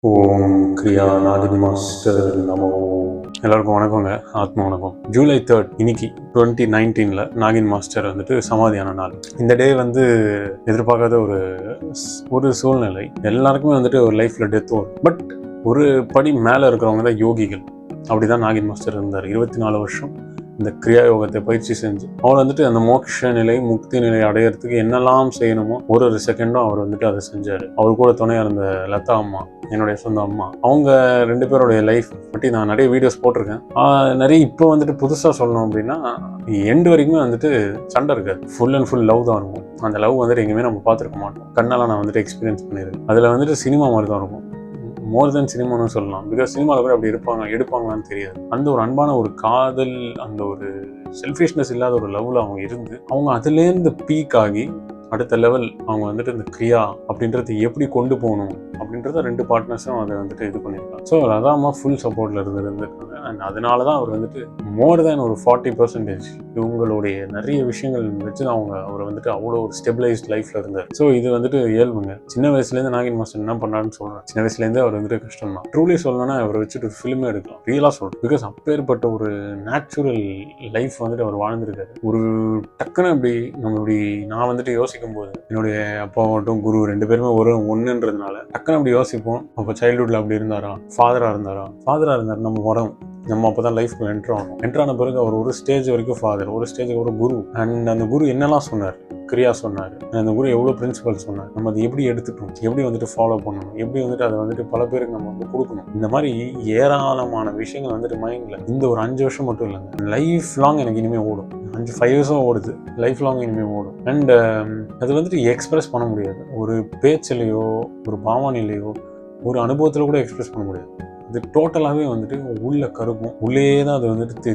ஓம் கிரியா நாகினி master நமோ. எல்லாருக்கும் வணக்கங்க, ஆத்ம வணக்கம். ஜூலை 3 இன்னைக்கு 2019 நாகின் மாஸ்டர் வந்துட்டு சமாதியான நாள். இந்த டே வந்து எதிர்பார்க்காத ஒரு சூழ்நிலை. எல்லாருக்குமே வந்துட்டு ஒரு லைஃப்ல டெத் வரும். பட் ஒரு படி மேல இருக்கிறவங்க தான் யோகிகள். அப்படிதான் நாகின் மாஸ்டர் இருந்தார். 24 வருஷம் இந்த கிரியா யோகத்தை பயிற்சி செஞ்சு அவர் வந்துட்டு அந்த மோட்ச நிலை, முக்தி நிலை அடையிறதுக்கு என்னெல்லாம் செய்யணுமோ ஒரு செகண்டும் அவர் வந்துட்டு அதை செஞ்சாரு. அவர் கூட துணையா இருந்த லதா அம்மா, என்னுடைய சொந்த அம்மா, அவங்க 2 பேருடைய லைஃப் பற்றி நான் நிறைய வீடியோஸ் போட்டிருக்கேன். நிறைய இப்போ வந்துட்டு புதுசாக சொல்லணும் அப்படின்னா, எண்டு வரைக்குமே வந்துட்டு சண்டை இருக்காது. ஃபுல் அண்ட் ஃபுல் லவ் தான் இருக்கும். அந்த லவ் வந்துட்டு எங்கேயுமே நம்ம பார்த்துருக்க மாட்டோம். கண்ணெல்லாம் நான் வந்துட்டு எக்ஸ்பீரியன்ஸ் பண்ணியிருக்கேன். அதில் வந்துட்டு சினிமா மாதிரி தான் இருக்கும். மோர் தென் சினிமான்னு சொல்லலாம். பிகாஸ் சினிமாவில் கூட அப்படி எடுப்பாங்களான்னு தெரியாது. அந்த ஒரு அன்பான ஒரு காதல், அந்த ஒரு செல்ஃபிஷ்னஸ் இல்லாத ஒரு லவ்ல அவங்க இருந்து, அவங்க அதுலேருந்து பீக் ஆகி அடுத்த லெவல் அவங்க வந்துட்டு இந்த கிரியா அப்படின்றது எப்படி கொண்டு போகணும் அப்படின்றத 2 பார்ட்னர்ஸும் அதை வந்துட்டு இது பண்ணியிருக்காங்க. ஸோ அதாம்மா ஃபுல் சப்போர்ட்ல இருந்திருக்காங்க. அண்ட் அதனால தான் அவர் வந்துட்டு மோர் தேன் ஒரு 40% இவங்களுடைய நிறைய விஷயங்கள் வச்சு அவர் வந்துட்டு அவ்வளோ ஒரு ஸ்டெபிளைஸ்ட் லைஃப்ல இருந்தார். ஸோ இது வந்துட்டு இயல்புங்க. சின்ன வயசுலேருந்து நாகின் மாஸ்டர் என்ன பண்ணாருன்னு சொல்றேன். சின்ன வயசுலேருந்தே அவர் வந்துட்டு கஷ்டம் தான். ட்ரூலி சொல்லணும்னா அவரை வச்சுட்டு ஒரு ஃபிலிமே எடுக்கலாம். ரியலாக சொல்றேன். பிகாஸ் அப்பேற்பட்ட ஒரு நேச்சுரல் லைஃப் வந்துட்டு அவர் வாழ்ந்திருக்காரு. ஒரு டக்குன்னு நான் வந்துட்டு யோசிக்கும் போது என்னுடைய அப்பாவாகட்டும் குரு 2 பேருமே ஒன்றுன்றதுனால டக்குன்னு அப்படி யோசிப்போம். அப்போ சைல்ட்ஹுட்ல அப்படி இருந்தாரா, ஃபாதரா இருந்தார். நம்ம அப்போதான் லைஃப்க்கு என்ட்ரு ஆன பிறகு அவர் ஒரு ஸ்டேஜ் வரைக்கும் ஃபாதர், ஒரு ஸ்டேஜுக்கு ஒரு குரு. அண்ட் அந்த குரு என்னெல்லாம் சொன்னார், கிரியா சொன்னார். அந்த குரு எவ்வளோ பிரின்சிபல் சொன்னார், நம்ம அதை எப்படி எடுத்துக்கணும், எப்படி வந்துட்டு ஃபாலோ பண்ணணும், எப்படி வந்துட்டு அதை வந்துட்டு பல பேருக்கு நம்ம வந்து கொடுக்கணும். இந்த மாதிரி ஏராளமான விஷயங்கள் வந்துட்டு மைண்டில் இந்த ஒரு 5 வருஷம் மட்டும் இல்லைங்க, லைஃப் லாங் எனக்கு இனிமேல் ஓடும். 5 வருஷம் ஓடுது, லைஃப் லாங் இனிமேல் ஓடும். அண்ட் அது வந்துட்டு எக்ஸ்பிரஸ் பண்ண முடியாது. ஒரு பேச்சிலையோ, ஒரு பாவனையிலையோ, ஒரு அனுபவத்தில் கூட எக்ஸ்பிரஸ் பண்ண முடியாது. இது டோட்டலாகவே வந்துட்டு உள்ள கருக்கும், உள்ளே தான் அது வந்துட்டு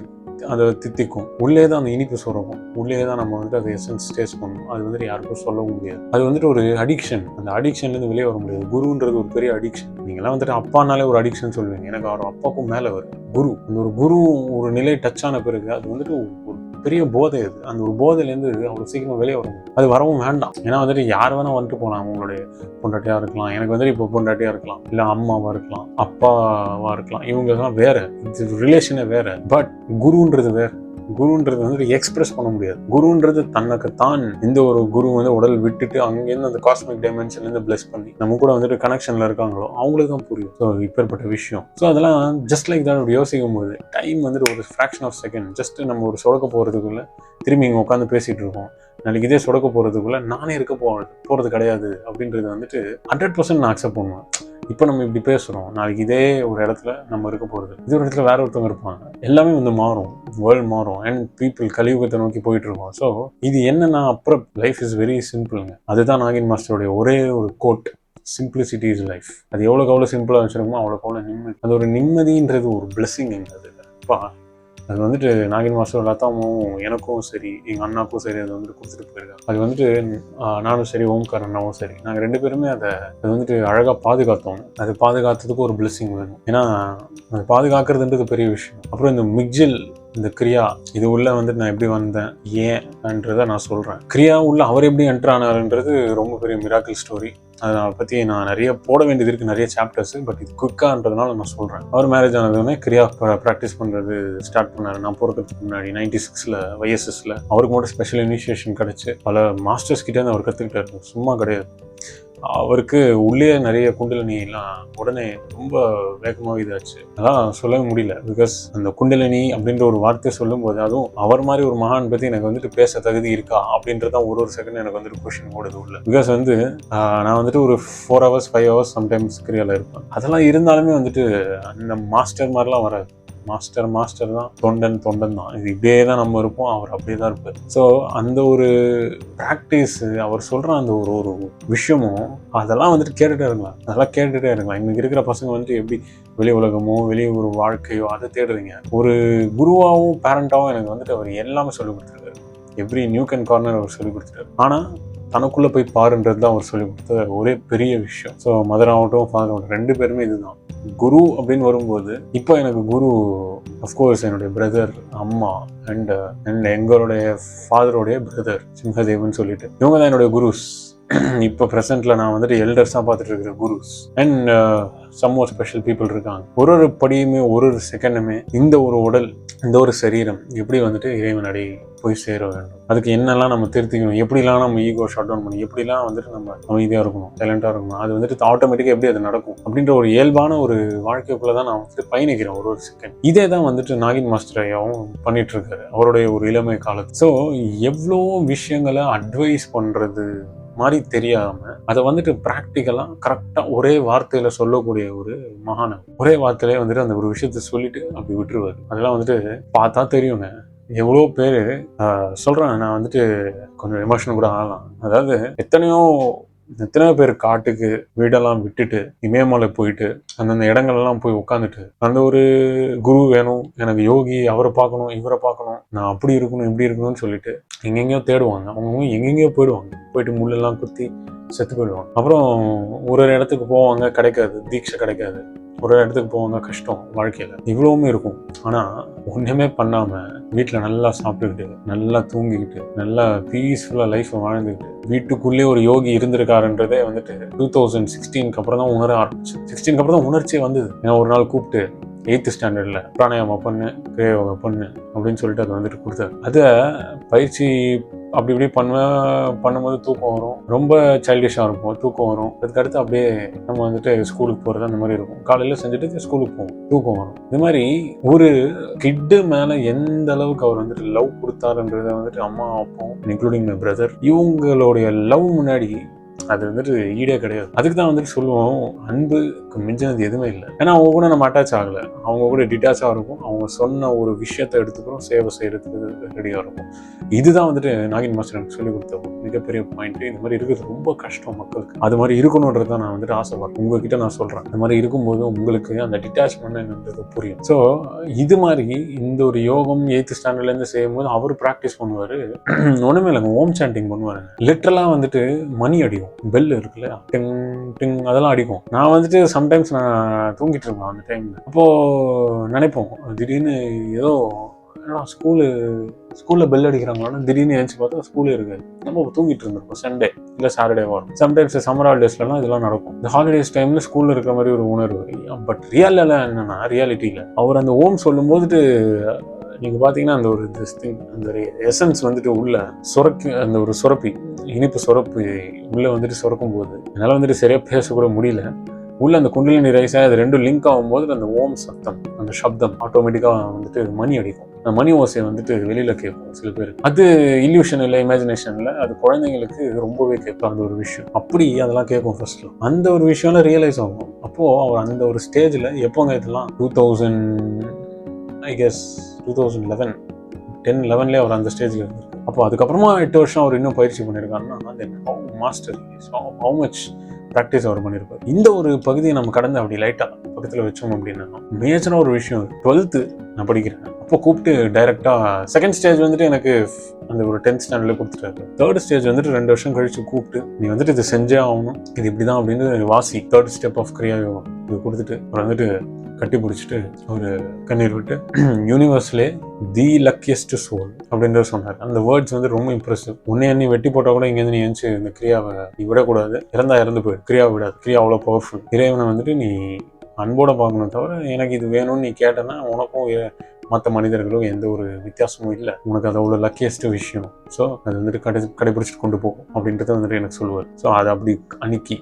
அதை தித்திக்கும், உள்ளே தான் அந்த இனிப்பு சுரக்கும், உள்ளே தான் நம்ம வந்துட்டு அதை எசன்ஸ் டேஸ்ட் பண்ணணும். அது வந்துட்டு யாருக்கும் சொல்லவும் முடியாது. அது வந்துட்டு ஒரு அடிக்ஷன். அந்த அடிக்ஷன்லேருந்து வெளியே வர முடியாது. குருன்றது ஒரு பெரிய அடிக்ஷன். நீங்களாம் வந்துட்டு அப்பானாலே ஒரு அடிக்ஷன் சொல்லுவீங்க. எனக்கு அவர் அப்பாவுக்கும் மேலே வரும் குரு. அந்த ஒரு குரு ஒரு நிலை டச் ஆன பிறகு அது வந்துட்டு ஒரு பெரிய போதை. அது அந்த ஒரு போதையிலேருந்து அவ்வளோ சீக்கிரம் வெளியே வரும். அது வரவும் வேண்டாம். ஏன்னா வந்துட்டு யார் வேணால் வந்துட்டு போகலாம். அவங்களுடைய பொண்டாட்டியாக இருக்கலாம், எனக்கு வந்துட்டு இப்போ பொண்டாட்டியாக இருக்கலாம், இல்லை அம்மாவாக இருக்கலாம், அப்பாவாக இருக்கலாம். இவங்கெல்லாம் வேற, இது ரிலேஷனே வேற. பட் குருன்றது வேற. குருன்றது வந்துட்டு எக்ஸ்பிரஸ் பண்ண முடியாது. குருன்றது தனக்கு தான். இந்த ஒரு குரு வந்து உடல் விட்டுட்டு அங்கேருந்து அந்த காஸ்மிக் டைமென்ஷன்லேருந்து பிளஸ் பண்ணி நம்ம கூட வந்துட்டு கனெக்ஷன்ல இருக்காங்களோ அவங்களுக்கு தான் புரியும். ஸோ இப்பேற்பட்ட விஷயம். ஸோ அதெல்லாம் ஜஸ்ட் லைக் தான் அப்படி யோசிக்கும் போது டைம் வந்துட்டு ஒரு ஃப்ராக்ஷன் ஆஃப் செகண்ட். ஜஸ்ட் நம்ம ஒரு சொடக்க போகிறதுக்குள்ள திரும்பி இங்கே உட்காந்து பேசிட்டு இருக்கோம். நாளைக்கு இதே சொடக்க போகிறதுக்குள்ள நானே இருக்க போகிறது கிடையாது அப்படின்றது வந்துட்டு 100% நான் அக்செப்ட் பண்ணுவேன். இப்போ நம்ம இப்படி பேசுகிறோம், நாளைக்கு இதே ஒரு இடத்துல நம்ம இருக்க போகிறது, இதே ஒரு இடத்துல வேற ஒருத்தவங்க இருப்பாங்க. எல்லாமே வந்து மாறும், வேர்ல்டு மாறும். அண்ட் பீப்புள் கலியுகத்தை நோக்கி போயிட்டு இருக்கோம். ஸோ இது என்னன்னா, அப்புறம் லைஃப் இஸ் வெரி சிம்பிள்ங்க. அதுதான் நாகின் மாஸ்டருடைய ஒரே ஒரு கோட், சிம்பிளிசிட்டி இஸ் லைஃப். அது எவ்வளோ சிம்பிளாக வச்சிருக்கோமோ அவ்வளோ நிம்மதி. அது ஒரு நிம்மதின்றது ஒரு பிளெஸிங். அது அப்பா அது வந்துட்டு நாகின் மாஸ்டர் லதாவும் எனக்கும் சரி, எங்கள் அண்ணாக்கும் சரி, அதை வந்துட்டு கொடுத்துட்டு போயிருக்காங்க. அது வந்துட்டு நானும் சரி, ஓம்கார் அண்ணாவும் சரி, நாங்கள் 2 பேருமே அதை வந்துட்டு அழகாக பாதுகாத்தோம். அது பாதுகாத்ததுக்கு ஒரு பிளெஸிங் வேணும். ஏன்னா அது பாதுகாக்கிறதுன்றது பெரிய விஷயம். அப்புறம் இந்த மிக்ஜில், இந்த கிரியா இது உள்ள வந்துட்டு நான் எப்படி வந்தேன், ஏன்றதை நான் சொல்கிறேன். கிரியா உள்ள அவர் எப்படி என்டர் ஆனாருன்றது ரொம்ப பெரிய மிராக்கிள் ஸ்டோரி. அதை பற்றி நான் நிறைய போட வேண்டியது இருக்குது, நிறைய சாப்டர்ஸ். பட் இது குயிக்கான்றதுனால நான் சொல்கிறேன். அவர் மேரேஜ் ஆனதுமே கிரியா ப்ராக்டிஸ் பண்ணுறது ஸ்டார்ட் பண்ணார். நான் போகிறதுக்கு முன்னாடி 96 YSSல அவருக்கு மட்டும் ஸ்பெஷல் இனிஷியேஷன் கிடச்சி பல மாஸ்டர்ஸ் கிட்டே அவர் கற்றுக்கிட்டாரு. சும்மா கிடையாது. அவருக்கு உள்ளே நிறைய குண்டலினி எல்லாம் உடனே ரொம்ப வேகமாக இதாச்சு. அதான் சொல்லவே முடியல. பிகாஸ் அந்த குண்டலினி அப்படின்ற ஒரு வார்த்தை சொல்லும் போது, அதுவும் அவர் மாதிரி ஒரு மகான் பற்றி எனக்கு வந்துட்டு பேச தகுதி இருக்கா அப்படின்றதான் ஒரு செகண்ட் எனக்கு வந்துட்டு கொஸ்டின் ஓடுது உள்ள. பிகாஸ் வந்து நான் வந்துட்டு ஒரு 4 hours 5 hours சம்டைம்ஸ் கிரியால இருப்பேன். அதெல்லாம் இருந்தாலுமே வந்துட்டு அந்த மாஸ்டர் மாதிரிலாம் வராது. மாஸ்டர் தான், தொண்டன் தான். இது இப்படியே தான் நம்ம இருப்போம், அவர் அப்படியே தான் இருப்பார். ஸோ அந்த ஒரு ப்ராக்டிஸ், அவர் சொல்கிற அந்த ஒரு விஷயமும் அதெல்லாம் வந்துட்டு கேட்டுகிட்டே இருக்கலாம். இன்னைக்கு இருக்கிற பசங்க வந்துட்டு எப்படி வெளி உலகமோ வெளி ஒரு வாழ்க்கையோ அதை தேடுறீங்க. ஒரு குருவாகவும் பேரண்டாகவும் எனக்கு வந்துட்டு அவர் எல்லாமே சொல்லிக் கொடுத்துருக்காரு. எவ்ரி நியூக் அண்ட் கார்னர் அவர் சொல்லிக் கொடுத்துட்டாரு. ஆனால் தனக்குள்ளே போய் பாருன்றது தான் அவர் சொல்லிக் கொடுத்த ஒரே பெரிய விஷயம். ஸோ மதர் ஆகட்டும் ஃபாதர் ஆகட்டும் 2 பேருமே இதுதான். குரு அப்படின்னு வரும்போது இப்போ எனக்கு குரு அஃப்கோர்ஸ் என்னுடைய பிரதர், அம்மா அண்ட் எங்களுடைய ஃபாதருடைய பிரதர் சிம்ஹதேவன் சொல்லிட்டு இவங்க தான் என்னுடைய குருஸ். இப்போ ப்ரெசென்ட்ல நான் வந்துட்டு எல்டர்ஸாக பார்த்துட்டு இருக்கிற gurus and some more special people இருக்காங்க. ஒரு படியுமே ஒரு செகண்டுமே இந்த ஒரு உடல், இந்த ஒரு சரீரம் எப்படி வந்துட்டு இறைவன் அடி போய் சேர வேண்டும், அதுக்கு என்னெல்லாம் நம்ம திருத்திக்கணும், எப்படிலாம் நம்ம ஈகோ ஷட் டவுன் பண்ணி எப்படிலாம் வந்துட்டு நம்ம அமைதியாக இருக்கணும், சைலண்டாக இருக்கணும், அது வந்துட்டு ஆட்டோமேட்டிக்காக எப்படி அது நடக்கும் அப்படின்ற ஒரு இயல்பான ஒரு வாழ்க்கைக்குள்ளே தான் நான் வந்துட்டு பயணிக்கிறேன் ஒரு செகண்ட். இதே தான் வந்துட்டு நாகின் மாஸ்டர் ஐயாவும் பண்ணிட்டு இருக்காரு அவருடைய ஒரு இளமை காலத்து. ஸோ எவ்வளோ விஷயங்களை அட்வைஸ் பண்ணுறது மாதிரி தெரியாம அதை வந்துட்டு ப்ராக்டிக்கலா கரெக்டா ஒரே வார்த்தையில சொல்லக்கூடிய ஒரு மகான். ஒரே வார்த்தையிலே வந்துட்டு அந்த ஒரு விஷயத்த சொல்லிட்டு அப்படி விட்டுருவாரு. அதெல்லாம் வந்துட்டு பார்த்தா தெரியுங்க. எவ்வளோ பேர் சொல்றாங்க. நான் வந்துட்டு கொஞ்சம் எமோஷனல் கூட ஆகலாம். அதாவது எத்தனையோ பேர் காட்டுக்கு வீடெல்லாம் விட்டுட்டு இமயமலை போயிட்டு அந்தந்த இடங்கள்லாம் போய் உட்காந்துட்டு அந்த ஒரு குரு வேணும், எனக்கு யோகி அவரை பார்க்கணும், இவரை பார்க்கணும், நான் அப்படி இருக்கணும் இப்படி இருக்கணும்னு சொல்லிட்டு எங்கெங்கயோ தேடுவாங்க. அவங்க எங்கெங்கயோ போயிட்டு முள்ளெல்லாம் குத்தி செத்து போயிடுவாங்க. அப்புறம் ஒரு இடத்துக்கு போவாங்க, கிடைக்காது, தீட்சை கிடைக்காது. ஒரு இடத்துக்கு போவாங்க, கஷ்டம் வாழ்க்கையில இவ்வளவுமே இருக்கும். ஆனா ஒண்ணுமே பண்ணாம வீட்டுல நல்லா சாப்பிட்டுக்கிட்டு நல்லா தூங்கிக்கிட்டு நல்லா பீஸ்ஃபுல்லா லைஃப் வாழ்ந்துக்கிட்டு வீட்டுக்குள்ளே ஒரு யோகி இருந்திருக்காருன்றதே வந்துட்டு 2016 அப்புறம் தான் உணர ஆரம்பிச்சு. 16 அப்புறம் தான் உணர்ச்சியே வந்தது. ஏன்னா ஒரு நாள் கூப்பிட்டு 8th ஸ்டாண்டர்ட்ல பிராணாயாம பண்ணு, கிரியா யோகா பண்ணு அப்படின்னு சொல்லிட்டு அதை வந்துட்டு கொடுத்தாரு. அதை பயிற்சி அப்படி இப்படி பண்ணும்போது தூக்கம் வரும், ரொம்ப சைல்டிஷாக இருக்கும், தூக்கம் வரும். அதுக்கடுத்து அப்படியே நம்ம வந்துட்டு ஸ்கூலுக்கு போகிறது அந்த மாதிரி இருக்கும். காலையில் செஞ்சுட்டு ஸ்கூலுக்கு போவோம், தூக்கம் வரும். இது மாதிரி ஒரு கிட்டு மேலே எந்த அளவுக்கு அவர் வந்துட்டு லவ் கொடுத்தாருன்றத வந்துட்டு அம்மா அப்பாவும் இன்க்ளூடிங் மை பிரதர் இவங்களுடைய லவ் முன்னாடி அது வந்துட்டு ஈடே கிடையாது. அதுக்கு தான் வந்துட்டு சொல்லுவோம், அன்புக்கு மிஞ்சினது எதுவுமே இல்லை. ஏன்னா அவங்க கூட நம்ம அட்டாச் ஆகலை, அவங்க கூட டிட்டாச்சாக இருக்கும். அவங்க சொன்ன ஒரு விஷயத்தை எடுத்துக்கிறோம், சேவை செய்யறதுக்கு ரெடியாக இருக்கும். இதுதான் வந்துட்டு நாகின் மாஸ்டர் எனக்கு சொல்லிக் கொடுத்த மிகப்பெரிய பாயிண்ட். இந்த மாதிரி இருக்கிறது ரொம்ப கஷ்டம் மக்களுக்கு. அது மாதிரி இருக்கணுன்றது தான் நான் வந்துட்டு ஆசைப்படுறேன். உங்ககிட்ட நான் சொல்றேன், இந்த மாதிரி இருக்கும்போது உங்களுக்கு அந்த டிட்டாச்மெண்ட் என்னன்றது புரியும். ஸோ இது மாதிரி இந்த ஒரு யோகம் 8th ஸ்டாண்டர்ட்லேருந்து செய்யும்போது அவர் ப்ராக்டிஸ் பண்ணுவார். ஒன்றுமே இல்லைங்க, ஓம் சாண்டிங் பண்ணுவாருங்க. லிட்டரலாக வந்துட்டு மணி அடிக்கும், பெல் இருக்குல்ல, டிங் டிங் அதெல்லாம் அடிக்கும். நான் வந்துட்டு சம்டைம்ஸ் நான் தூங்கிட்டு இருப்பேன் அந்த டைம்ல. அப்போ நினைப்போம், திடீர்னு ஏதோ ஸ்கூல்ல பெல் அடிக்கிறாங்களா, திடீர்னு எழுந்து பார்த்தா ஸ்கூலே இருக்காது. நம்ம தூங்கிட்டு இருந்திருப்போம். சண்டே இல்லை சாட்டர்டே வரும். சம்டைம்ஸ் சம்மர் ஹாலிடேஸ்லாம் இதெல்லாம் நடக்கும். இந்த ஹாலிடேஸ் டைம்ல ஸ்கூல்ல இருக்கிற மாதிரி ஒரு உணர்வு. பட் என்னன்னா ரியாலிட்டியில அவர் அந்த ஓம் சொல்லும் போதுட்டு நீங்க பாத்தீங்கன்னா அந்த ஒரு அந்த எசன்ஸ் வந்துட்டு உள்ள அந்த ஒரு சுரப்பி, இனிப்பு சுரப்பு உள்ள வந்துட்டு சுரக்கும் போது என்னால வந்துட்டு சரியா பேசக்கூட முடியல. உள்ள அந்த குண்டலினி ரைஸ் அது ரெண்டும் லிங்க் ஆகும்போது அந்த ஓம் சத்தம், அந்த சப்தம் ஆட்டோமேட்டிக்கா வந்துட்டு மணி அடிக்கும். அந்த மணி ஓசையை வந்துட்டு வெளியில கேட்கும் சில பேருக்கு. அது இல்யூஷன் இல்லை, இமேஜினேஷன்ல அது குழந்தைங்களுக்கு ரொம்பவே கேட்கும் அந்த ஒரு விஷயம். அப்படி அதெல்லாம் கேட்கும் ஃபர்ஸ்ட்ல. அந்த ஒரு விஷயம்லாம் ரியலைஸ் ஆகும். அப்போ அவர் அந்த ஒரு ஸ்டேஜ்ல எப்போங்க இதெல்லாம் 2011 அவர் அந்த ஸ்டேஜ்ல இருந்திருக்கு. அப்போ அதுக்கப்புறமா 8 வருஷம் அவர் இன்னும் பயிற்சி பண்ணியிருக்காருன்னா மாஸ்டர் ஹவு மச் ப்ராக்டிஸ் அவர் பண்ணியிருப்பார். இந்த ஒரு பகுதியை நம்ம கடந்து அப்படி லைட்டா பக்கத்தில் வச்சோம் அப்படின்னா மேஜரான ஒரு விஷயம். 12th நான் படிக்கிறேன். அப்போ கூப்பிட்டு டைரக்டா செகண்ட் ஸ்டேஜ் வந்துட்டு எனக்கு அந்த ஒரு 10th ஸ்டாண்டர்ட்ல கொடுத்துட்டாரு. 3rd ஸ்டேஜ் வந்துட்டு 2 வருஷம் கழிச்சு கூப்பிட்டு நீ வந்துட்டு இது செஞ்சே ஆகணும், இது இப்படிதான் அப்படின்னு வாசி 3rd ஸ்டெப் ஆஃப் கிரியா யோகம் இது கொடுத்துட்டு அவர் வந்துட்டு கட்டி பிடிச்சிட்டு ஒரு கண்ணீர் விட்டு யூனிவர்ஸ்லே தி லக்கியஸ்ட் சோல் அப்படின்றத சொன்னார். அந்த வேர்ட்ஸ் வந்து ரொம்ப இம்ப்ரெசிவ். உன்னை வெட்டி போட்டா கூட இங்கேருந்து நீ எழுந்து இந்த கிரியாவை நீ விடக்கூடாது, இறந்து போயிடு, கிரியாவை விடாது, கிரியா அவ்வளோ பவர்ஃபுல். இறைவனை வந்துட்டு நீ அன்போட பார்க்கணும் தவிர எனக்கு இது வேணும்னு நீ கேட்டனா உனக்கும் மற்ற மனிதர்களும் எந்த ஒரு வித்தியாசமும் இல்லை, உனக்கு அது அவ்வளோ லக்கியஸ்ட் விஷயம். ஸோ அது வந்துட்டு கடைபிடிச்சிட்டு கொண்டு போகும் அப்படின்றத வந்துட்டு எனக்கு சொல்லுவார். ஸோ அது அப்படி அன்னைக்கு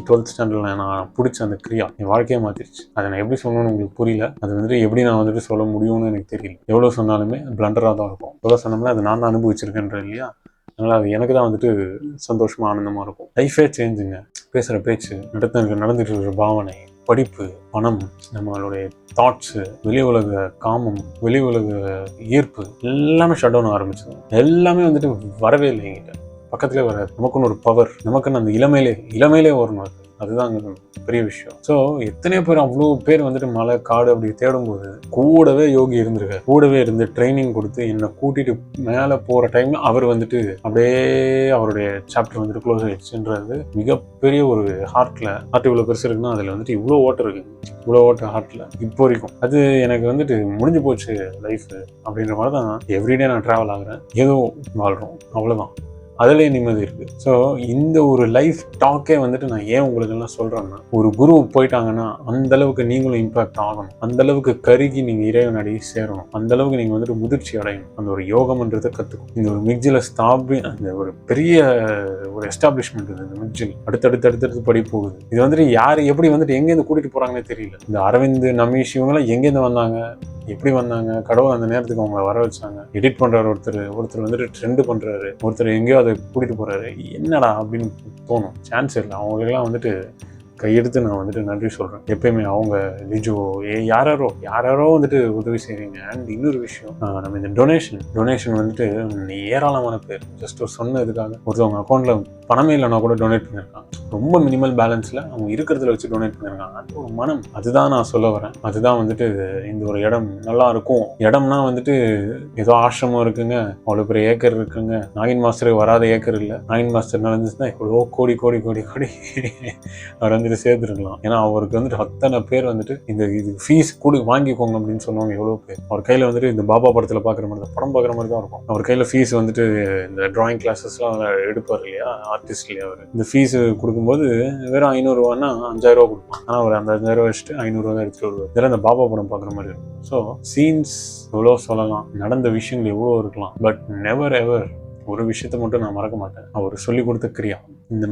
12th ஸ்டாண்டர்ட்ல நான் பிடிச்ச அந்த கிரியா என் வாழ்க்கையை மாத்திருச்சு. அதை நான் எப்படி சொல்லணும்னு உங்களுக்கு புரியல. அது வந்துட்டு எப்படி நான் வந்துட்டு சொல்ல முடியும்னு எனக்கு தெரியல. எவ்வளோ சொன்னாலுமே பிளண்டராக தான் இருக்கும். எவ்வளோ சொன்னோம்னா அது நான் தான் அனுபவிச்சிருக்கேன்ற இல்லையா, அதனால அது எனக்கு தான் வந்துட்டு சந்தோஷமா ஆனந்தமா இருக்கும். லைஃபே சேஞ்சுங்க. பேசுகிற பேச்சு, நடந்துட்டு இருக்கிற பாவனை, படிப்பு, பணம், நம்மளுடைய தாட்ஸு, வெளி உலக காமம், வெளி உலக ஈர்ப்பு எல்லாமே ஷட் டவுன் ஆரம்பிச்சது. எல்லாமே வந்துட்டு வரவே இல்லை என்கிட்ட, பக்கத்துலேயே வராது. நமக்குன்னு ஒரு பவர், நமக்குன்னு அந்த இளமையிலே வரணும். அதுதான் பெரிய விஷயம். ஸோ எத்தனையோ பேர், அவ்வளோ பேர் வந்துட்டு மலை காடு அப்படி தேடும்போது கூடவே யோகி இருந்திருக்காரு. கூடவே இருந்து ட்ரைனிங் கொடுத்து என்னை கூட்டிட்டு மேலே போகிற டைம்ல அவர் வந்துட்டு அப்படியே அவருடைய சாப்டர் வந்துட்டு க்ளோஸ் ஆயிடுச்சுன்றது மிகப்பெரிய ஒரு ஹார்ட் இவ்வளோ பெருசு இருக்குன்னா அதில் வந்துட்டு இவ்வளோ ஓட்டம் இருக்கு, இவ்வளோ ஓட்டம் ஹார்ட்ல இப்போ வரைக்கும். அது எனக்கு வந்துட்டு முடிஞ்சு போச்சு லைஃப் அப்படின்ற மாதிரி தான் எவ்ரிடே நான் ட்ராவல் ஆகுறேன். ஏதோ வாழ்கிறோம், அவ்வளோதான். அதுலேயே நிம்மதி இருக்குது. ஸோ இந்த ஒரு லைஃப் டாக்கே வந்துட்டு நான் ஏன் உங்களுக்கெல்லாம் சொல்கிறேன்னா, ஒரு குரு போயிட்டாங்கன்னா அந்தளவுக்கு நீங்களும் இம்பாக்ட் ஆகணும், அந்தளவுக்கு கருகி நீங்கள் இறைவன் அடி சேரணும், அந்தளவுக்கு நீங்கள் வந்துட்டு முதிர்ச்சி அடையணும், அந்த ஒரு யோகம்ன்றதை கற்றுக்கணும். இந்த ஒரு மிக்ஜில் அந்த ஒரு பெரிய ஒரு எஸ்டாப்ளிஷ்மெண்ட் இது. இந்த மிக்ஜில் அடுத்தடுத்து படி போகுது. இது வந்துட்டு யார் எப்படி வந்துட்டு எங்கேருந்து கூட்டிகிட்டு போகிறாங்கன்னே தெரியல. இந்த அரவிந்த், நமீஷ் இவங்கெல்லாம் எங்கேருந்து வந்தாங்க, எப்படி வந்தாங்க, கடவுள் அந்த நேரத்துக்கு அவங்கள வர வச்சாங்க. எடிட் பண்றாரு ஒருத்தர் வந்துட்டு ட்ரெண்ட் பண்றாரு, ஒருத்தர் எங்கேயோ அதை கூட்டிட்டு போறாரு, என்னடா அப்படின்னு தோணும். சான்ஸ் இல்லை. அவங்களுக்கெல்லாம் வந்துட்டு கையெடுத்து நான் வந்துட்டு நன்றி சொல்கிறேன். எப்பயுமே அவங்க லிஜோ யாரோ வந்துட்டு உதவி செய்கிறீங்க. அண்ட் இன்னொரு விஷயம், நம்ம இந்த டொனேஷன் வந்துட்டு ஏராளமான பேர் ஜஸ்ட் ஒரு சொன்ன இதுக்காக ஒருத்தவங்க அக்கௌண்ட்டில் பணமே இல்லைனா கூட டொனேட் பண்ணியிருக்காங்க. ரொம்ப மினிமல் பேலன்ஸில் அவங்க இருக்கிறதுல வச்சு டொனேட் பண்ணியிருக்காங்க. அது ஒரு மனம். அதுதான் நான் சொல்ல வரேன். அதுதான் வந்துட்டு இந்த ஒரு இடம் நல்லா இருக்கும். இடம்னா வந்துட்டு ஏதோ ஆசிரமம் இருக்குங்க, அவ்வளோ பெரிய ஏக்கர் இருக்குங்க. நாகின் மாஸ்டருக்கு வராத ஏக்கர் இல்லை. நாகின் மாஸ்டர் நடந்துச்சுன்னா எவ்வளோ கோடி அவர் வந்துட்டு சேர்த்துருக்கலாம். ஏன்னா அவருக்கு வந்துட்டு அத்தனை பேர் வந்துட்டு இது ஃபீஸ் வாங்கிக்கோங்க அப்படின்னு சொன்னவங்க எவ்வளோ பேர். அவர் கையில் வந்துட்டு இந்த பாபா படத்தில் பார்க்குற மாதிரி தான், படம் பார்க்குற மாதிரி தான் இருக்கும். அவர் கையில் ஃபீஸ் வந்துட்டு இந்த டிராயிங் கிளாஸஸ்லாம் எடுப்பார் இல்லையா, ஆர்டிஸ்ட் இல்லையா அவர். இந்த ஃபீஸ் கொடுக்கும்போது வெறும் 500 ரூபான்னா 5000 ரூபா கொடுப்பான். ஆனால் அவர் அந்த 5000 ரூபா வச்சுட்டு 500 ரூபா தான் எடுத்துட்டு வருவார். இதெல்லாம் இந்த பாபா படம் பார்க்குற மாதிரி இருக்கும். ஸோ சீன்ஸ் எவ்வளோ சொல்லலாம், நடந்த விஷயங்கள் எவ்வளோ இருக்கலாம், பட் நெவர் எவர் ஒரு விஷயத்த மட்டும் நான் மறக்க மாட்டேன். அவர் சொல்லி கொடுத்த கிரியா, இந்த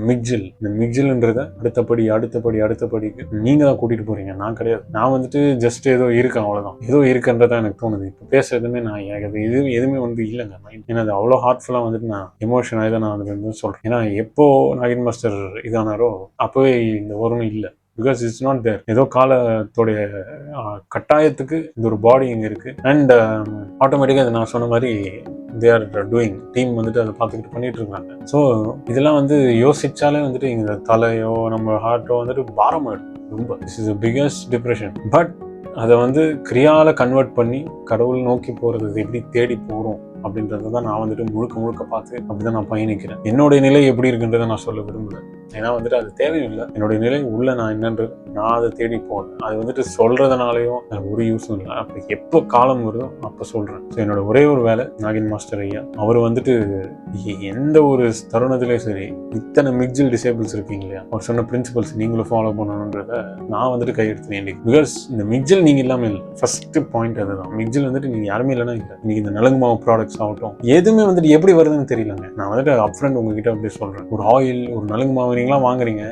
மிக்ஜில்ன்றத அடுத்தபடிக்கு நீங்க தான் கூட்டிட்டு போறீங்க, நான் கிடையாது. நான் வந்துட்டு ஜஸ்ட் ஏதோ இருக்கேன், அவ்வளவுதான். ஏதோ இருக்குன்றதான் எனக்கு தோணுது. இப்போ பேசுறதுமே நான் எனக்கு எதுவுமே வந்து இல்லைங்க மைண்ட். ஏன்னா அது அவ்வளோ ஹார்ட்ஃபுல்லா வந்துட்டு நான் எமோஷன் ஆகி தான் நான் அது வந்து சொல்றேன். ஏன்னா எப்போ நாகின் மாஸ்டர் இதானாரோ அப்பவே இந்த வருணம் இல்லை. Because it's not there. ஏதோ காலத்தோடைய கட்டாயத்துக்கு இந்த ஒரு பாடி இங்கே இருக்கு. அண்ட் ஆட்டோமேட்டிக்காக நான் சொன்ன மாதிரி they are doing டீம் வந்துட்டு அதை பார்த்துக்கிட்டு பண்ணிட்டு இருக்காங்க. ஸோ இதெல்லாம் வந்து யோசிச்சாலே வந்துட்டு இந்த தலையோ நம்ம ஹார்ட்டோ வந்துட்டு பாரமாயிடும் ரொம்ப. This is the biggest depression. But அதை வந்து கிரியால கன்வெர்ட் பண்ணி கடவுள் நோக்கி போறது எப்படி தேடி போகிறோம் அப்படின்றத தான் நான் வந்துட்டு முழுக்க பார்த்து அப்படிதான் நான் பயணிக்கிறேன். என்னுடைய நிலை எப்படி இருக்குன்றதை நான் சொல்ல விரும்பல. ஏன்னா வந்துட்டு அது தேவையில்லை. என்னுடைய நிலை உள்ள நான் என்னன்றது நான் அதை தேடி போனேன். அது வந்துட்டு சொல்றதுனாலையும் ஒரு யூஸும் இல்லை. அப்போ எப்போ காலம் வருதோ அப்போ சொல்றேன். ஸோ என்னோட ஒரே ஒரு வேலை, நாகின் மாஸ்டர் ஐயா அவர் வந்துட்டு எந்த ஒரு தருணத்திலையும் சரி, இத்தனை மிக்ஜில் டிசேபிள்ஸ் இருக்கீங்க இல்லையா, அவர் சொன்ன பிரின்சிபல்ஸ் நீங்களும் ஃபாலோ பண்ணணுன்றத நான் வந்துட்டு கையெடுத்து வேண்டி. பிகாஸ் இந்த மிக்ஜில் நீங்க இல்லாமல் இல்லை. ஃபர்ஸ்ட் பாயிண்ட் அதுதான். மிக்ஜில் வந்துட்டு நீங்க யாருமே இல்லைன்னா இல்லை. இன்னைக்கு இந்த நலங்கு மாவு ப்ராடக்ட்ஸ் ஆகட்டும் எதுவுமே வந்துட்டு எப்படி வருதுன்னு தெரியலங்க. நான் வந்துட்டு அப்ஃப்ரண்ட் உங்ககிட்ட அப்படி சொல்றேன். ஒரு ஆயில், ஒரு நலங்கு மாவு நீங்களாம் வாங்குறீங்க,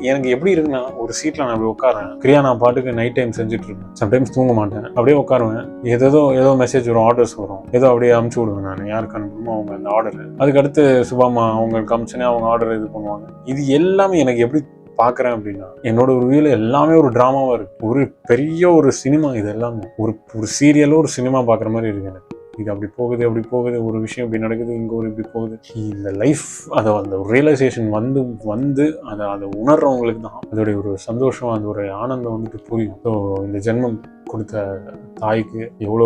எனக்கு எப்படி இருக்குன்னா, ஒரு சீட்ல நான் அப்படி உட்காரேன், கிரியா நான் பாட்டுக்கு நைட் டைம் செஞ்சுட்டு இருக்கேன். சம்டைம்ஸ் தூங்க மாட்டேன், அப்படியே உட்காருவேன். ஏதோ மெசேஜ் வரும், ஆர்டர்ஸ் வரும், ஏதோ அப்படியே அமுச்சு விடுவேன். நான் யாருக்கு அனுப்பணுமோ அவங்க அந்த ஆர்டர், அதுக்கடுத்து சுபாமா அவங்களுக்கு அமிச்சுனே அவங்க ஆர்டர் இது பண்ணுவாங்க. இது எல்லாமே எனக்கு எப்படி பாக்குறேன் அப்படின்னா, என்னோட ஒரு வியூல எல்லாமே ஒரு டிராமாவா இருக்கு. ஒரு பெரிய ஒரு சினிமா. இது எல்லாமே ஒரு சீரியலோ ஒரு சினிமா பாக்குற மாதிரி இருக்கு எனக்கு. இது அப்படி போகுது, ஒரு விஷயம் இப்படி நடக்குது, இங்கே ஒரு இப்படி போகுது. இந்த லைஃப் அதை அந்த ரியலைசேஷன் வந்து அதை உணர்றவங்களுக்கு தான் அதோடைய ஒரு சந்தோஷம், அந்த ஒரு ஆனந்தம் வந்துட்டு புரியும். ஸோ இந்த ஜென்மம் கொடுத்த தாய்க்கு எவ்வளோ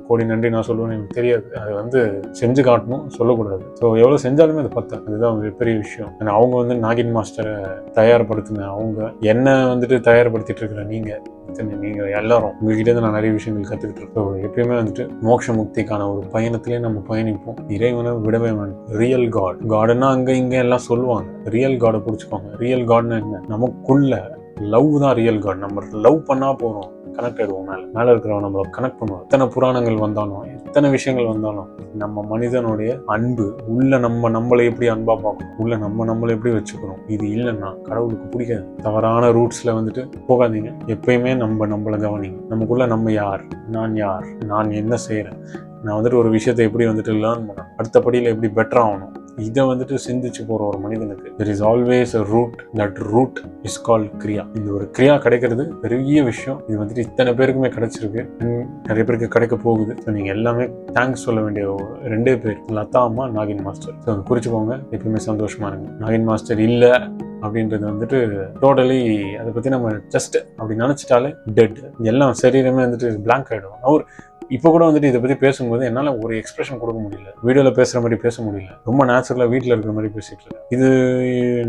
கோடி நன்றி நான் சொல்லுவேன்னு எனக்கு தெரியாது. அதை வந்து செஞ்சு காட்டணும், சொல்லக்கூடாது. ஸோ எவ்வளோ செஞ்சாலுமே அது பத்தா. அதுதான் ஒரு பெரிய விஷயம். அவங்க வந்து நாகின் மாஸ்டரை தயார்படுத்தின, அவங்க என்ன வந்துட்டு தயார்படுத்திட்டு இருக்கிற நீங்க எல்லாரும் உங்ககிட்ட நான் நிறைய விஷயங்கள் கற்றுக்கிட்டு இருக்கோம். எப்பயுமே வந்துட்டு மோட்ச முக்திக்கான ஒரு பயணத்திலே நம்ம பயணிப்போம். இறைவனை விடவே வேணும். ரியல் காடுன்னா அங்கே இங்கே எல்லாம் சொல்லுவாங்க. ரியல் காடை பிடிச்சிக்கோங்க. ரியல் காட்னா என்ன? நமக்குள்ள லவ் தான் ரியல் காட். நம்ம லவ் பண்ணா போறோம், கனெக்ட் ஆயிடுவோம். மேல இருக்கிறவங்க நம்மளை கனெக்ட் பண்ணுவோம். எத்தனை புராணங்கள் வந்தாலும், எத்தனை விஷயங்கள் வந்தாலும், நம்ம மனிதனுடைய அன்பு உள்ள நம்மளை எப்படி அன்பா பார்க்கணும், உள்ள நம்மளை எப்படி வச்சுக்கணும், இது இல்லைன்னா கடவுளுக்கு பிடிக்காது. தவறான ரூட்ஸ்ல வந்துட்டு போகாதீங்க. எப்பயுமே நம்மளை கவனிங்க. நமக்குள்ள நம்ம யார், நான் என்ன செய்யறேன், நான் வந்துட்டு ஒரு விஷயத்தை எப்படி வந்துட்டு லேர்ன் பண்ணணும், அடுத்த படியில எப்படி பெட்டர் ஆகணும், இதை வந்துட்டு சிந்திச்சு போற ஒரு மனிதனுக்கு there is always a root. that root is called கிரியா. இந்த ஒரு கிரியா கிடைக்கிறது பெரிய விஷயம். இது வந்துட்டு இத்தனை பேருக்குமே கிடைச்சிருக்கு, நிறைய பேருக்கு கிடைக்க போகுது. ஸோ நீங்க எல்லாமே தேங்க்ஸ் சொல்ல வேண்டிய 2 பேர், லதா அம்மா, நாகின் மாஸ்டர். ஸோ குறிச்சுக்கோங்க, எப்பயுமே சந்தோஷமா இருங்க. நாகின் மாஸ்டர் இல்லை அப்படின்றது வந்துட்டு டோட்டலி அதை பத்தி நம்ம ஜஸ்ட் அப்படி நினைச்சிட்டாலே டெட். எல்லாம் சரீரமே வந்துட்டு பிளாங்க் ஆயிடும். இப்போ கூட வந்துட்டு இதை பற்றி பேசும்போது என்னால் ஒரு எக்ஸ்பிரஷன் கொடுக்க முடியல, வீடியோவில் பேசுகிற மாதிரி பேச முடியல, ரொம்ப நேச்சுரலாக வீட்டில் இருக்கிற மாதிரி பேசிட்டு இருக்கேன். இது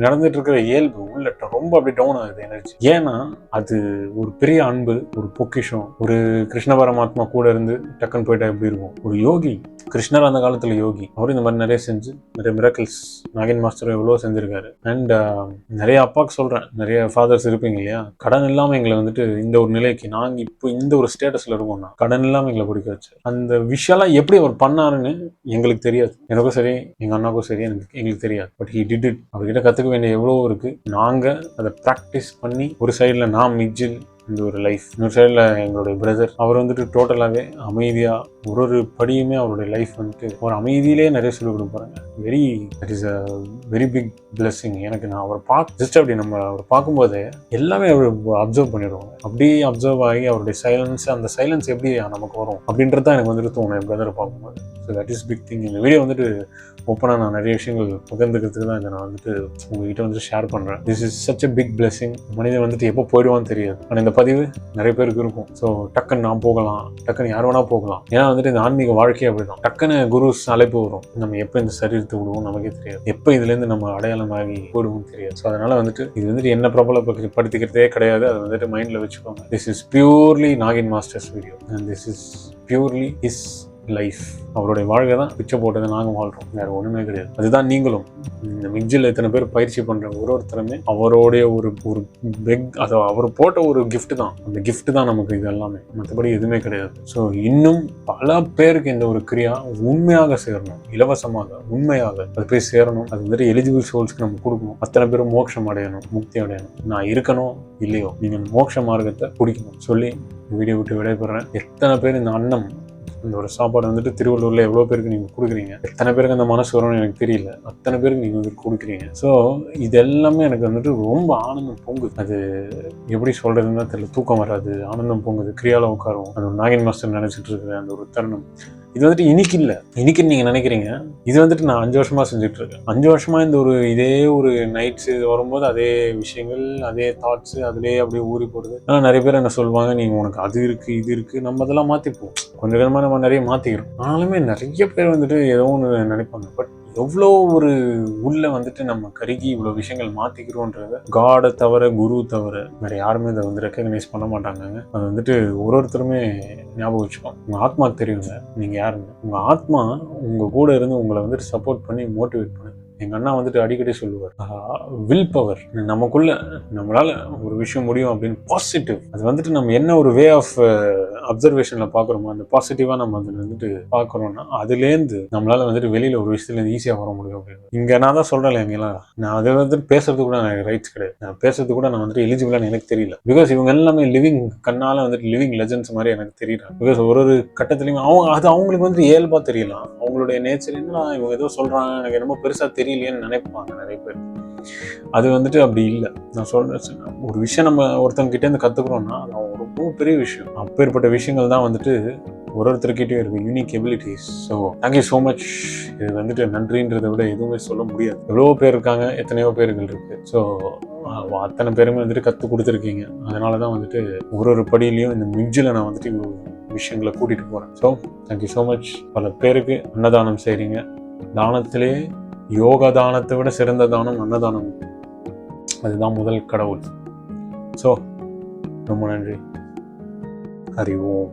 நடந்துட்டு இருக்கிற இயல்பு உள்ள ரொம்ப அப்படி டவுன் ஆகுது எனர்ஜி. ஏன்னா அது ஒரு பெரிய அன்பு, ஒரு பொக்கிஷம். ஒரு கிருஷ்ண பரமாத்மா கூட இருந்து டக்குன்னு போயிட்டா எப்படி இருக்கும்? ஒரு யோகி, கிருஷ்ணர் அந்த காலத்துல யோகி, அவரும் இந்த மாதிரி நிறைய செஞ்சு நிறைய மிராக்கிள்ஸ் நாகின் மாஸ்டர் எவ்வளோ செஞ்சிருக்காரு. அண்ட் நிறைய அப்பாவுக்கு சொல்றேன், நிறைய ஃபாதர்ஸ் இருப்பீங்க இல்லையா, கடன் இல்லாம எங்களை வந்துட்டு இந்த ஒரு நிலைக்கு நாங்க இப்போ இந்த ஒரு ஸ்டேட்டஸ்ல இருக்கோம்னா கடன் இல்லாம எங்களை பிடிக்க வச்சு அந்த விஷயம்லாம் எப்படி அவர் பண்ணாருன்னு எங்களுக்கு தெரியாது. எனக்கும் சரி எங்க அண்ணாக்கும் சரி எங்களுக்கு தெரியாது. But he did it. அவர்கிட்ட கத்துக்க வேண்டிய எவ்வளோ இருக்கு. நாங்க அதை ப்ராக்டிஸ் பண்ணி ஒரு சைட்ல நான் மிக்ஜில் இந்த ஒரு லைஃப், இன்னொரு சைடில் எங்களுடைய பிரதர், அவர் வந்துட்டு டோட்டலாகவே அமைதியாக ஒரு படியுமே அவருடைய லைஃப் வந்துட்டு ஒரு அமைதியிலே நிறைய சொல்லிக் கொடுப்பாருங்க. That is a very big blessing. எனக்கு நான் அவரை ஜஸ்ட் அப்படி நம்ம அவர் பார்க்கும்போதே எல்லாமே அவர் அப்சர்வ் பண்ணிடுவாங்க. அப்படியே அப்சர்வ் ஆகி அவருடைய சைலன்ஸ், அந்த சைலன்ஸ் எப்படி நமக்கு வரும் அப்படின்றது தான் எனக்கு வந்துட்டு தோணும் என் பிரதரை பார்க்கும்போது. So that is big thing. இந்த வீடியோ வந்துட்டு ஓப்பனாக நான் நிறைய விஷயங்கள் பகிர்ந்துக்கிறதுக்கு தான் இதை நான் வந்துட்டு உங்ககிட்ட வந்துட்டு ஷேர் பண்ணுறேன். This is such a big blessing. மனிதன் வந்துட்டு எப்போ போயிடுவான்னு தெரியாது. ஆனால் இந்த பதிவு நிறைய பேருக்கு இருக்கும். ஸோ டக்குன்னு நான் போகலாம், டக்குன்னு யார் வேணா போகலாம். ஏன்னா வந்துட்டு இந்த ஆன்மீக வாழ்க்கையே அப்படிதான். டக்குன்னு குருஸ் அழைப்பு வரும். நம்ம எப்போ இந்த சரீரத்தை விடுவோம் நமக்கே தெரியாது, எப்போ இதுலேருந்து நம்ம அடையாளமாகி போயிடுவோம் தெரியாது. ஸோ அதனால வந்துட்டு இது வந்துட்டு என்ன பிரபலப்படுத்திக்கிறதே கிடையாது. அதை வந்துட்டு மைண்டில் வச்சுக்கோங்க. This is purely Nagin masters video and this is purely his life. அவருடைய வாழ்க்கை தான் பிச்சை போட்டதை நாங்கள் வாழ்றோம், வேற ஒன்றுமே கிடையாது. அதுதான் நீங்களும். இந்த மிக்ஜில் எத்தனை பேர் பயிற்சி பண்ற ஒருத்தருமே அவருடைய ஒரு அதை அவர் போட்ட ஒரு கிஃப்ட் தான். அந்த கிஃப்ட் தான் நமக்கு இது எல்லாமே, மற்றபடி எதுவுமே கிடையாது. ஸோ இன்னும் பல பேருக்கு இந்த ஒரு கிரியா உண்மையாக சேரணும், இலவசமாக உண்மையாக அது போய் சேரணும். அது வந்துட்டு எலிஜிபிள் சோல்ஸ்க்கு நம்ம கொடுக்கணும். அத்தனை பேரும் மோட்சம் அடையணும், முக்தி அடையணும். நான் இருக்கணும் இல்லையோ, நீங்கள் மோட்ச மார்க்கத்தை பிடிக்கணும் சொல்லி வீடியோ விட்டு விடைபெறேன். எத்தனை பேர் இந்த அன்னம், இந்த ஒரு சாப்பாடு வந்துட்டு திருவள்ளூர்ல எவ்வளோ பேருக்கு நீங்கள் கொடுக்குறீங்க, எத்தனை பேருக்கு அந்த மனசு வரும்னு எனக்கு தெரியல, அத்தனை பேருக்கு நீங்கள் வந்துட்டு கொடுக்குறீங்க. ஸோ இது எல்லாமே எனக்கு வந்துட்டு ரொம்ப ஆனந்தம் பொங்குது. அது எப்படி சொல்றதுன்னு தான் தெரியல, தூக்கம் வராது, ஆனந்தம் பொங்குது, கிரியால உட்காரும். அந்த நாகின் மாஸ்டர் நினைச்சிட்டு இருக்கிற அந்த ஒரு தருணம் இது வந்துட்டு இன்னைக்கு இல்லை, இன்னைக்குன்னு நீங்கள் நினைக்கிறீங்க. இது வந்துட்டு நான் 5 வருஷமா செஞ்சுட்டு இருக்கேன். 5 வருஷமா இந்த ஒரு இதே ஒரு நைட்ஸ் இது வரும்போது அதே விஷயங்கள், அதே தாட்ஸ் அதிலே அப்படியே ஊறி போடுது. ஆனால் நிறைய பேர் என்ன சொல்லுவாங்க, நீங்கள் உனக்கு அது இருக்கு இது இருக்கு, நம்ம அதெல்லாம் மாற்றிப்போம். கொஞ்சம் கொஞ்சமாக நம்ம நிறைய மாற்றிக்கிறோம். ஆனாலுமே நிறைய பேர் வந்துட்டு ஏதோ ஒன்று நினைப்பாங்க. பட் எவ்வளோ ஒரு உள்ள வந்துட்டு நம்ம கருகி இவ்வளோ விஷயங்கள் மாற்றிக்கிறோன்றத காடை தவிர, குரு தவிர வேற யாருமே இதை வந்து ரெக்கக்னைஸ் பண்ண மாட்டாங்க. அது வந்துட்டு ஒருத்தருமே ஞாபகம் வச்சுக்கோங்க. உங்கள் ஆத்மாவுக்கு தெரியுங்க நீங்கள் யாருன்னு. உங்கள் ஆத்மா உங்கள் கூட இருந்து உங்களை வந்துட்டு சப்போர்ட் பண்ணி மோட்டிவேட் பண்ணு. எங்கள் அண்ணா வந்துட்டு அடிக்கடி சொல்லுவார், வில் பவர். நமக்குள்ள நம்மளால ஒரு விஷயம் முடியும் அப்படின்னு பாசிட்டிவ். அது வந்துட்டு நம்ம என்ன ஒரு வே ஆஃப் அப்சர்வேஷன்ல பார்க்குறோமோ, அந்த பாசிட்டிவா நம்ம அதில் வந்துட்டு பார்க்குறோம்னா அதுலேருந்து நம்மளால வந்துட்டு வெளியில ஒரு விஷயத்துலேருந்து ஈஸியாக வர முடியும் அப்படின்னு. இங்கே நான் தான் சொல்கிறேன், எங்கெல்லாம் நான் அதை வந்துட்டு பேசுறது கூட எனக்கு ரைட்ஸ் கிடையாது. நான் பேசுறது கூட நான் வந்துட்டு எலிஜிபிளானு எனக்கு தெரியல. பிகாஸ் இவங்க எல்லாமே லிவிங் கண்ணால வந்துட்டு லிவிங் லெஜெண்ட்ஸ் மாதிரி எனக்கு தெரியல. பிகாஸ் ஒரு கட்டத்துலையும் அவங்களுக்கு வந்து இயல்பா தெரியலாம். அவங்களுடைய நேச்சர் என்ன, இவங்க ஏதோ சொல்றாங்க, எனக்கு என்னமோ பெருசா தெரியலையேன்னு நினைப்பாங்க நிறைய பேர். அது வந்துட்டு அப்படி இல்லை. நான் சொல்றேன், ஒரு விஷயம் நம்ம ஒருத்தவங்க கிட்டே இருந்து கத்துக்கிறோம்னா அது ரொம்ப பெரிய விஷயம். அப்பேற்பட்ட விஷயங்கள் தான் வந்துட்டு ஒருத்தருக்கிட்டே இருக்கு, unique abilities. So thank you so much. இது வந்துட்டு நன்றின்றதை விட எதுவுமே சொல்ல முடியாது. எவ்வளோ பேர் இருக்காங்க, எத்தனையோ பேர்கள் இருக்கு. ஸோ அத்தனை பேருமே வந்துட்டு கற்றுக் கொடுத்துருக்கீங்க. அதனால தான் வந்துட்டு ஒரு படியிலையும் இந்த மிக்ஜில் நான் வந்துட்டு விஷயங்களை கூட்டிட்டு போறேன். So thank you so much. பல பேருக்கு அன்னதானம் செய்றீங்க. தானத்திலே யோக தானத்தை விட சிறந்த தானம் அன்னதானம். அதுதான் முதல் கடவுள். ஸோ ரொம்ப நன்றி. ஹரி ஓம்.